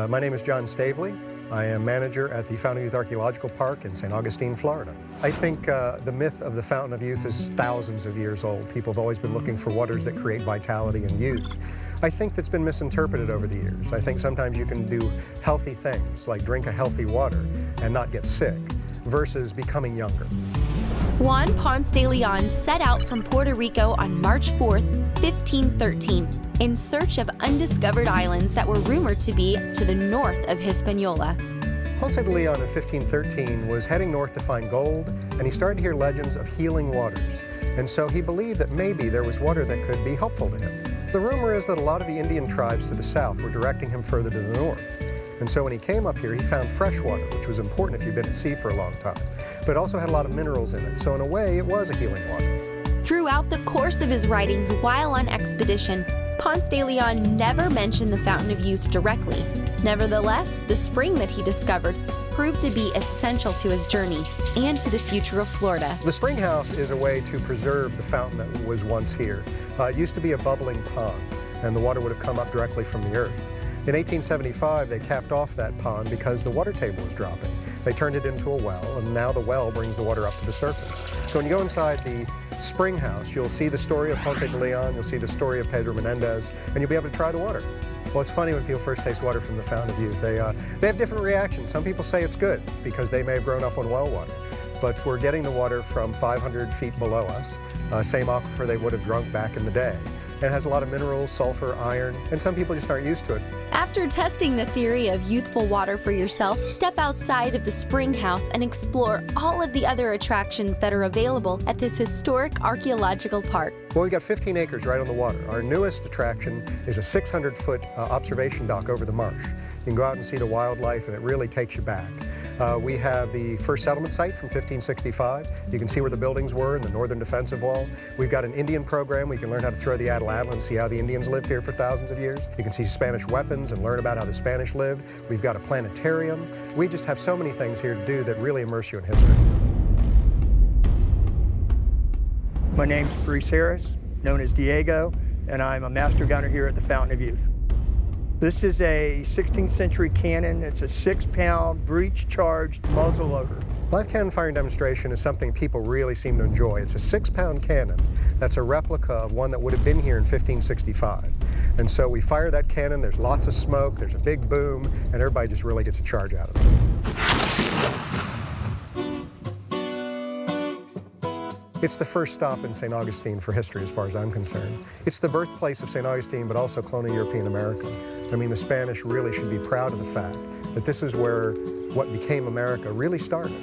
My name is John Stavely. I am manager at the Fountain of Youth Archaeological Park in St. Augustine, Florida. I think the myth of the Fountain of Youth is thousands of years old. People have always been looking for waters that create vitality and youth. I think that's been misinterpreted over the years. I think sometimes you can do healthy things, like drink a healthy water and not get sick, versus becoming younger. Juan Ponce de Leon set out from Puerto Rico on March 4th, 1513, in search of undiscovered islands that were rumored to be to the north of Hispaniola. Ponce de Leon in 1513 was heading north to find gold, and he started to hear legends of healing waters. And so he believed that maybe there was water that could be helpful to him. The rumor is that a lot of the Indian tribes to the south were directing him further to the north. And so when he came up here, he found fresh water, which was important if you've been at sea for a long time. But it also had a lot of minerals in it, so in a way, it was a healing water. Throughout the course of his writings while on expedition, Ponce de Leon never mentioned the Fountain of Youth directly. Nevertheless, the spring that he discovered proved to be essential to his journey and to the future of Florida. The spring house is a way to preserve the fountain that was once here. It used to be a bubbling pond, and the water would have come up directly from the earth. In 1875, they capped off that pond because the water table was dropping. They turned it into a well, and now the well brings the water up to the surface. So when you go inside the spring house, you'll see the story of Ponce de Leon, you'll see the story of Pedro Menendez, and you'll be able to try the water. Well, it's funny when people first taste water from the Fountain of Youth. They have different reactions. Some people say it's good because they may have grown up on well water. But we're getting the water from 500 feet below us, same aquifer they would have drunk back in the day. And it has a lot of minerals, sulfur, iron, and some people just aren't used to it. After testing the theory of youthful water for yourself, step outside of the spring house and explore all of the other attractions that are available at this historic archaeological park. Well, we've got 15 acres right on the water. Our newest attraction is a 600-foot observation dock over the marsh. You can go out and see the wildlife, and it really takes you back. We have the first settlement site from 1565. You can see where the buildings were in the northern defensive wall. We've got an Indian program where you can learn how to throw the atlatl and see how the Indians lived here for thousands of years. You can see Spanish weapons and learn about how the Spanish lived. We've got a planetarium. We just have so many things here to do that really immerse you in history. My name's Bruce Harris, known as Diego, and I'm a master gunner here at the Fountain of Youth. This is a 16th century cannon. It's a 6-pound breech-charged muzzle loader. Live cannon firing demonstration is something people really seem to enjoy. It's a 6-pound cannon that's a replica of one that would have been here in 1565. And so we fire that cannon, there's lots of smoke, there's a big boom, and everybody just really gets a charge out of it. It's the first stop in St. Augustine for history, as far as I'm concerned. It's the birthplace of St. Augustine, but also colonial European America. I mean, the Spanish really should be proud of the fact that this is where what became America really started.